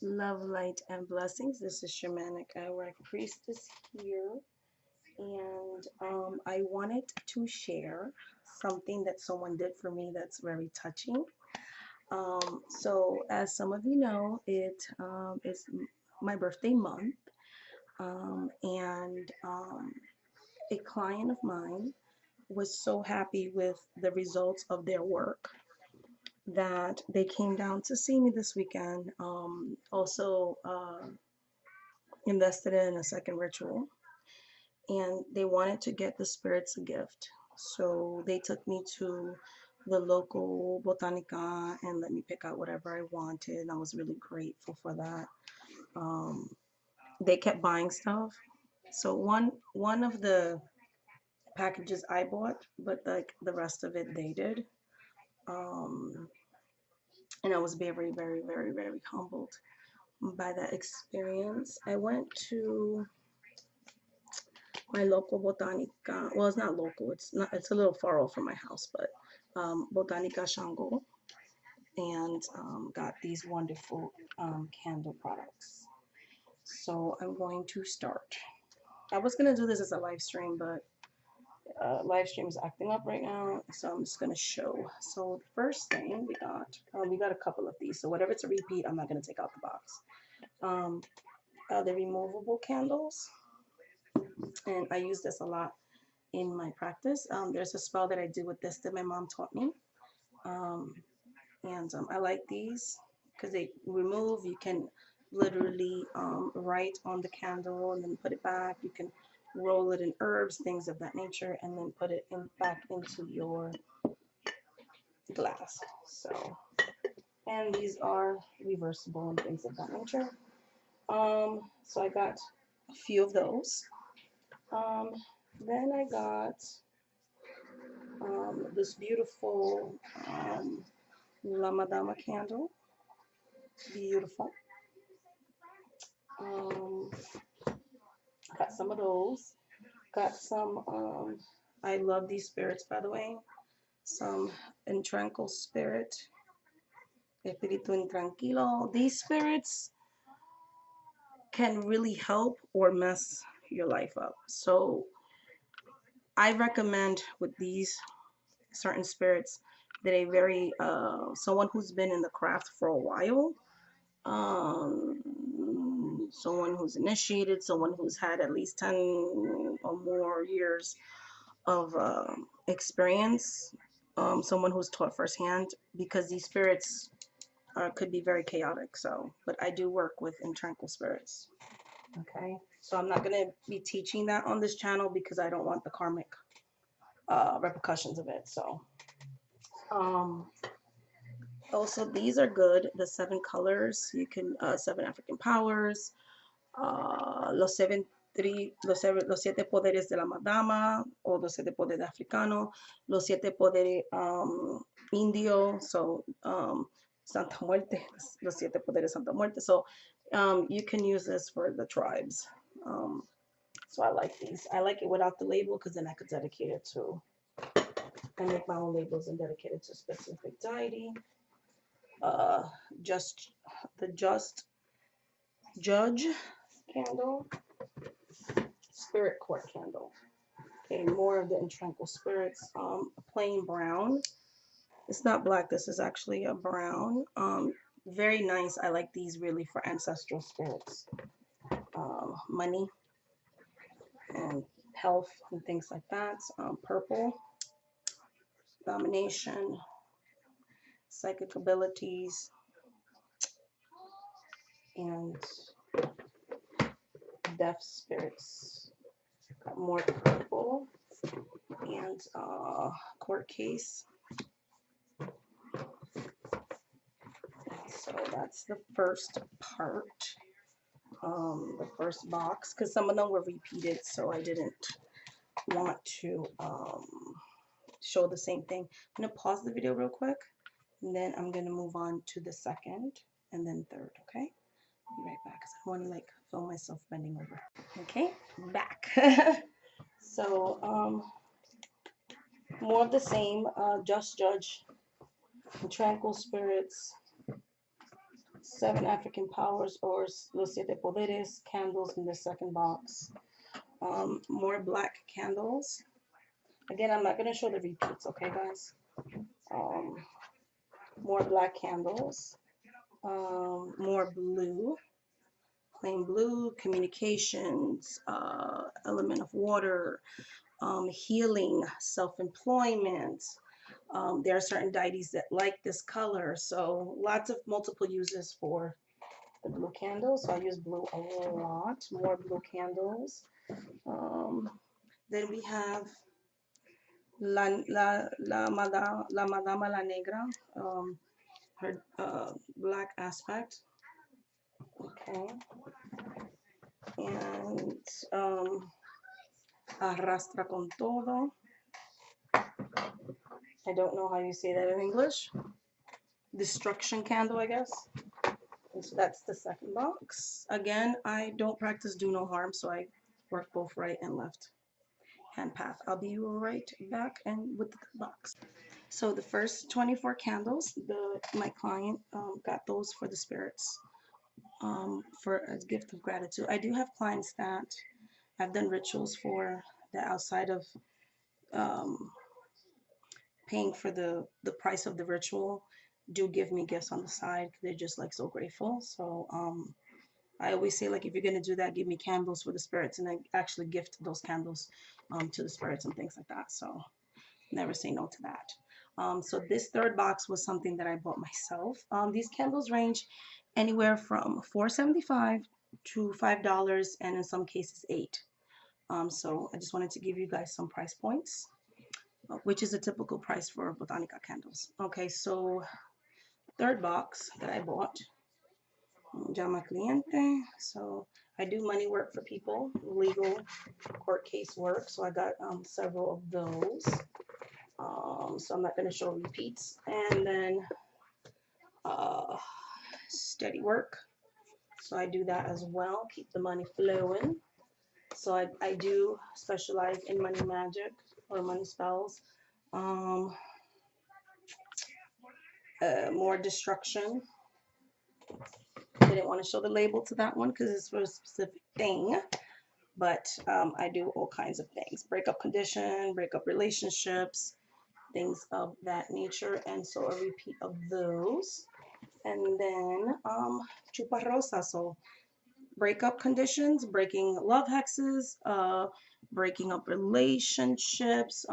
Love, light, and blessings. This is Shamanic Iraq Priestess here, and I wanted to share something that someone did for me that's very touching. So, as some of you know, it is my birthday month, and a client of mine was so happy with the results of their work that they came down to see me this weekend. Also, invested in a second ritual, and they wanted to get the spirits a gift. So they took me to the local Botanica and let me pick out whatever I wanted. And I was really grateful for that. Um, they kept buying stuff. So one of the packages I bought, but like the rest of it they did. Um, and I was very humbled by that experience. I went to my local Botanica. Well, it's not local. It's not. It's a little far off from my house, but Botanica Shango, and got these wonderful candle products. So I'm going to start. I was gonna do this as a live stream, but live stream is acting up right now, so I'm just gonna show. So the first thing we got a couple of these. So whatever it's a repeat, I'm not gonna take out the box. Um, the removable candles, and I use this a lot in my practice. There's a spell that I do with this that my mom taught me. Um, and I like these because they remove. You can literally write on the candle and then put it back. You can roll it in herbs, things of that nature, and then put it back into your glass. So, and these are reversible and things of that nature. So I got a few of those. Um, then I got this beautiful La Madama candle. Beautiful. Um, got some of those. Got some, I love these spirits, by the way. Some Intranquil Spirit, Espíritu Intranquilo. These spirits can really help or mess your life up. So I recommend with these certain spirits that a very, someone who's been in the craft for a while, someone who's initiated, someone who's had at least 10 or more years of experience, someone who's taught firsthand, because these spirits could be very chaotic. So, but I do work with intranquil spirits. Okay, so I'm not going to be teaching that on this channel because I don't want the karmic repercussions of it. So, um, also these are good. The 7 colors, you can 7 African powers, los siete poderes de la madama, o los siete poderes africano, los siete poderes indio, so Santa Muerte, los siete poderes Santa Muerte. So you can use this for the tribes. Um, so I like these. I like it without the label because then I could dedicate it to, I make my own labels and dedicate it to specific deity. Uh, just the Just Judge candle, spirit court candle. Okay, more of the intranquil spirits. Plain brown. It's not black. This is actually a brown. Very nice. I like these really for ancestral spirits. Money and health and things like that. Purple. Domination. Psychic abilities. And deaf spirits. Got more purple. And court case. So that's the first part, the first box, because some of them were repeated, so I didn't want to show the same thing. I'm going to pause the video real quick, and then I'm going to move on to the second and then third, okay? Be right back, because I want to like film myself bending over. Okay, back. So, more of the same, Just Judge, Tranquil Spirits, 7 African powers or Los Siete Poderes candles in the second box. More black candles. Again, I'm not going to show the repeats, okay, guys? Um, more black candles. More blue, plain blue, communications, element of water, healing, self-employment. There are certain deities that like this color, so lots of multiple uses for the blue candles. So I use blue a lot. More blue candles. Um, then we have la Madama La Negra, her black aspect. Okay. And arrastra con todo. I don't know how you say that in English. Destruction candle, I guess. And so that's the second box. Again, I don't practice do no harm, so I work both right and left hand path. I'll be right back and with the box. So the first 24 candles, my client got those for the spirits, for a gift of gratitude. I do have clients that I've done rituals for that outside of um, paying for the price of the ritual do give me gifts on the side. They're just like so grateful. So I always say, like, if you're gonna do that, give me candles for the spirits, and I actually gift those candles to the spirits and things like that. So never say no to that. So this third box was something that I bought myself. These candles range anywhere from $4.75 to $5, and in some cases $8. So I just wanted to give you guys some price points, which is a typical price for Botanica candles. Okay, so third box that I bought, llama cliente. So I do money work for people, legal court case work. So I got several of those. So I'm not going to show repeats. And then uh, steady work. So I do that as well. Keep the money flowing. So I do specialize in money magic or money spells. Um, more destruction. I didn't want to show the label to that one because it's for a specific thing. But I do all kinds of things. Breakup condition, breakup relationships, things of that nature. And so a repeat of those. And then chuparrosa, so breakup conditions, breaking love hexes, breaking up relationships.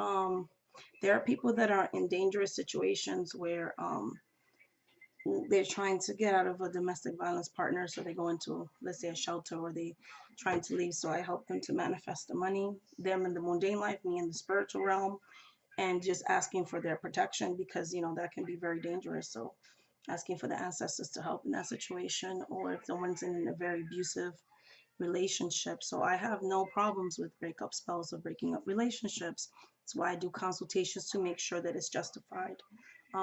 There are people that are in dangerous situations where they're trying to get out of a domestic violence partner, so they go into, let's say, a shelter, or they trying to leave. So I help them to manifest the money, them in the mundane life, me in the spiritual realm, and just asking for their protection, because that can be very dangerous. So asking for the ancestors to help in that situation, or if someone's in a very abusive relationship. So I have no problems with breakup spells or breaking up relationships. That's why I do consultations to make sure that it's justified.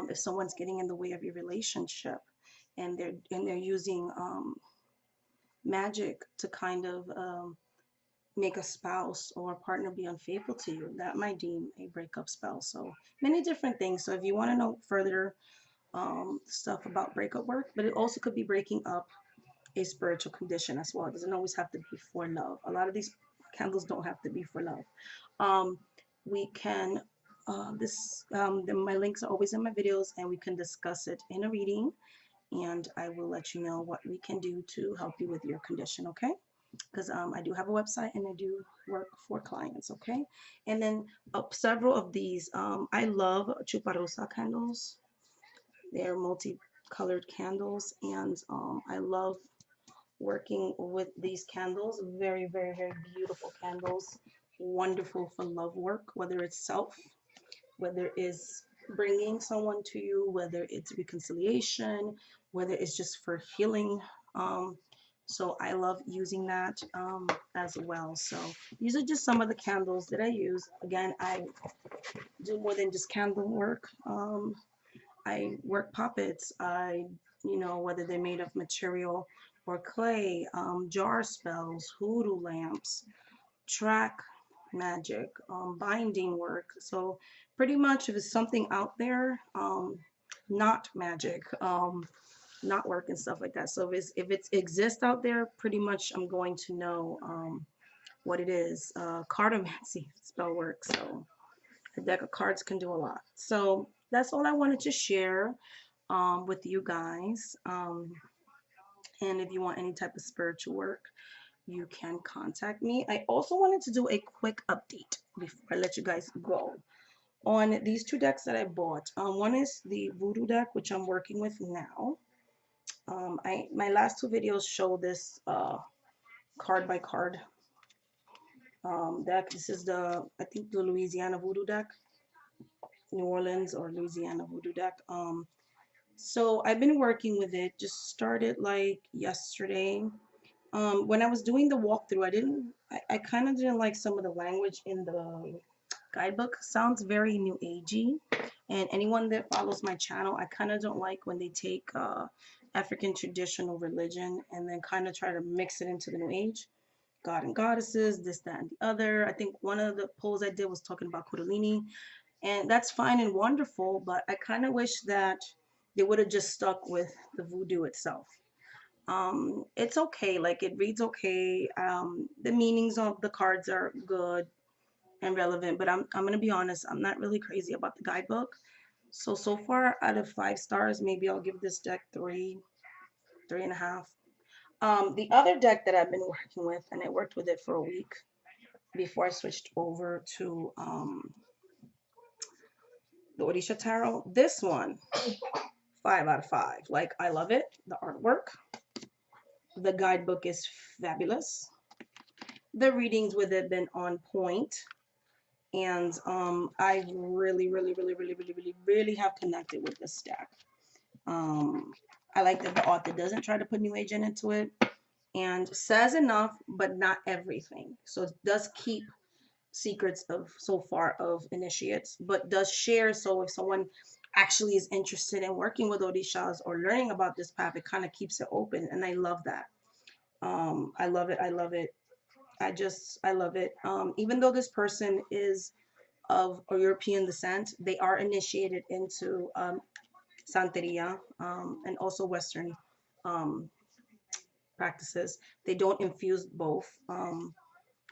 If someone's getting in the way of your relationship, and they're using magic to kind of make a spouse or a partner be unfaithful to you, that might deem a breakup spell. So many different things. So if you want to know further stuff about breakup work, but it also could be breaking up a spiritual condition as well. It doesn't always have to be for love. A lot of these candles don't have to be for love. We can, my links are always in my videos, and we can discuss it in a reading, and I will let you know what we can do to help you with your condition, okay? Because I do have a website and I do work for clients, okay? And then several of these, I love chuparosa candles. They're multicolored candles, and I love working with these candles. Very, very, very beautiful candles. Wonderful for love work, whether it's self, whether it's bringing someone to you, whether it's reconciliation, whether it's just for healing. So I love using that as well. So these are just some of the candles that I use. Again, I do more than just candle work. I work puppets. Whether they're made of material or clay, jar spells, hoodoo lamps, track magic, binding work. So pretty much if it's something out there, not magic, not work and stuff like that. So if it exists out there, pretty much I'm going to know what it is. Cartomancy spell work. So a deck of cards can do a lot. So that's all I wanted to share with you guys. And if you want any type of spiritual work, you can contact me. I also wanted to do a quick update before I let you guys go on these two decks that I bought. One is the Voodoo deck, which I'm working with now. I my last two videos show this card by card deck. This is the, I think, the Louisiana Voodoo deck, New Orleans or Louisiana Voodoo deck. So I've been working with it. Just started like yesterday. When I was doing the walkthrough, I kind of didn't like some of the language in the guidebook. Sounds very new agey. And anyone that follows my channel, I kind of don't like when they take African traditional religion and then kind of try to mix it into the new age. God and goddesses, this, that, and the other. I think one of the polls I did was talking about Kundalini, and that's fine and wonderful, but I kind of wish that they would have just stuck with the voodoo itself. It's okay, like it reads okay. The meanings of the cards are good and relevant, but I'm gonna be honest, I'm not really crazy about the guidebook. So far out of 5 stars, maybe I'll give this deck three, 3.5. The other deck that I've been working with, and I worked with it for a week before I switched over to the Odisha Tarot. This one, 5 out of 5. Like, I love it. The artwork, the guidebook is fabulous. The readings with it been on point, and I really have connected with this deck. I like that the author doesn't try to put new age into it and says enough, but not everything. So it does keep secrets of so far of initiates, but does share. So if someone actually is interested in working with Odishas or learning about this path, it kind of keeps it open. And I love that. I love it. I love it. I love it. Even though this person is of a European descent, they are initiated into Santeria and also Western um, practices. They don't infuse both.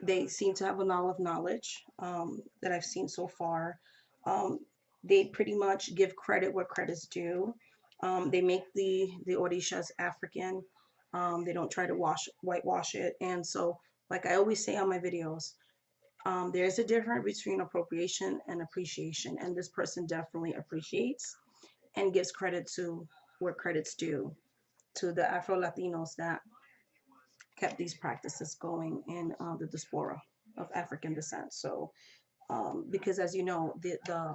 They seem to have a lot of knowledge that I've seen so far. Um, they pretty much give credit where credit's due. They make the Orishas African. They don't try to whitewash it. And so, like I always say on my videos, there's a difference between appropriation and appreciation. And this person definitely appreciates and gives credit to where credit's due, to the Afro Latinos that kept these practices going in the diaspora of African descent. So, because as you know, the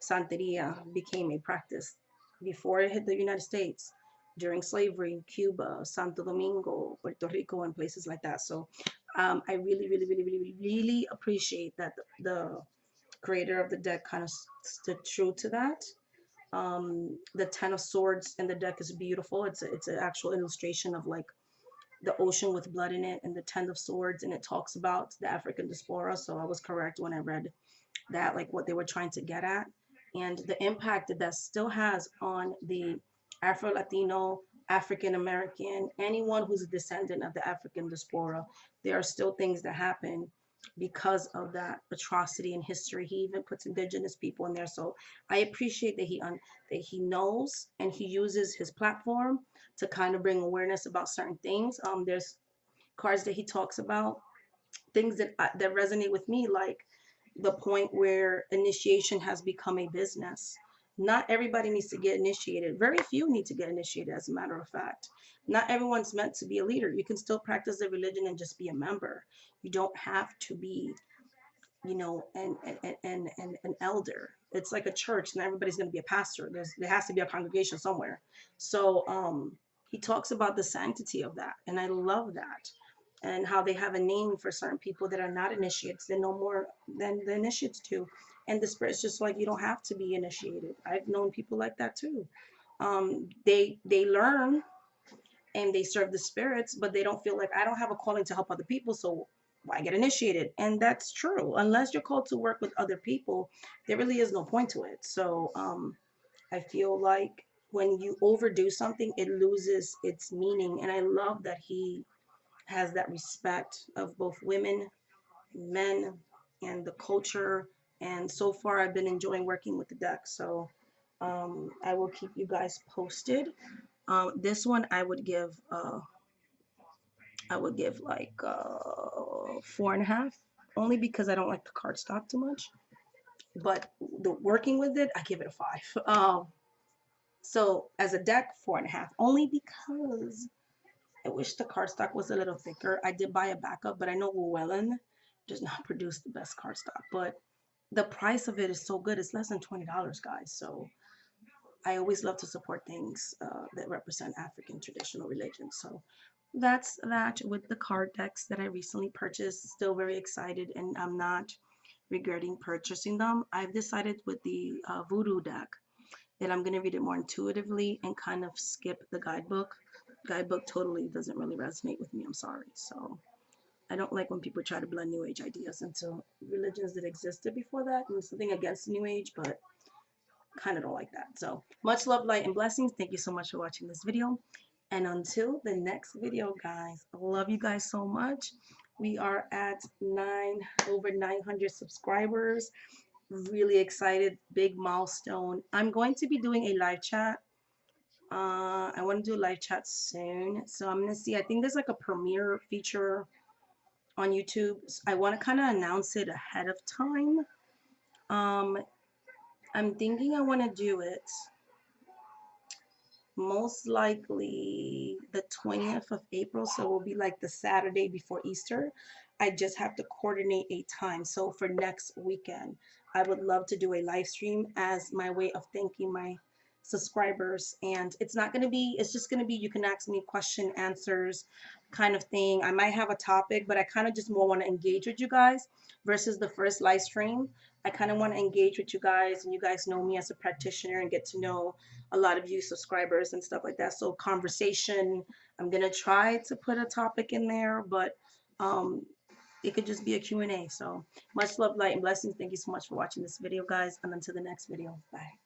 Santeria became a practice before it hit the United States, during slavery, Cuba, Santo Domingo, Puerto Rico, and places like that. So, I really appreciate that the creator of the deck kind of stood true to that. The Ten of Swords in the deck is beautiful. It's an actual illustration of like the ocean with blood in it and the Ten of Swords, and it talks about the African diaspora. So I was correct when I read that, like what they were trying to get at, and the impact that that still has on the Afro Latino, African American, anyone who's a descendant of the African diaspora. There are still things that happen because of that atrocity in history. He even puts indigenous people in there. So I appreciate that that he knows and he uses his platform to kind of bring awareness about certain things. There's cards that he talks about, things that resonate with me, like the point where initiation has become a business. Not everybody needs to get initiated. Very few need to get initiated, as a matter of fact. Not everyone's meant to be a leader. You can still practice the religion and just be a member. You don't have to be, you know, an elder. It's like a church, and everybody's going to be a pastor. There has to be a congregation somewhere. So he talks about the sanctity of that, and I love that, and how they have a name for certain people that are not initiates. They know more than the initiates do, and the spirit's just like, you don't have to be initiated. I've known people like that too. They learn and they serve the spirits, but they don't feel like, I don't have a calling to help other people, so why get initiated? And that's true. Unless you're called to work with other people, there really is no point to it. So I feel like when you overdo something, it loses its meaning. And I love that he has that respect of both women, men, and the culture. And so far, I've been enjoying working with the deck. So I will keep you guys posted. This one I would give like 4.5, only because I don't like the cardstock too much. But the working with it, I give it a 5. So as a deck, 4.5, only because I wish the cardstock was a little thicker. I did buy a backup, but I know Llewellyn does not produce the best cardstock. But the price of it is so good; it's less than $20, guys. So I always love to support things that represent African traditional religions. So that's that with the card decks that I recently purchased. Still very excited, and I'm not regretting purchasing them. I've decided with the Voodoo deck that I'm going to read it more intuitively and kind of skip the guidebook. Guidebook totally doesn't really resonate with me. I'm sorry. So I don't like when people try to blend New Age ideas into religions that existed before that. And something against New Age, but kind of don't like that. So much love, light, and blessings. Thank you so much for watching this video. And until the next video, guys, I love you guys so much. We are at over 900 subscribers. Really excited, big milestone. I'm going to be doing a live chat. I want to do a live chat soon. So I'm going to see, I think there's like a premiere feature on YouTube. I want to kind of announce it ahead of time. Um, I'm thinking I want to do it most likely the 20th of April, so it will be like the Saturday before Easter. I just have to coordinate a time. So for next weekend, I would love to do a live stream as my way of thanking my subscribers. And it's not going to be, it's just going to be, you can ask me question answers kind of thing. I might have a topic, but I kind of just more want to engage with you guys versus the first live stream. I kind of want to engage with you guys, and you guys know me as a practitioner and get to know a lot of you subscribers and stuff like that. So conversation, I'm gonna try to put a topic in there, but um, it could just be a Q&A. So much love, light, and blessings. Thank you so much for watching this video, guys, and until the next video. Bye.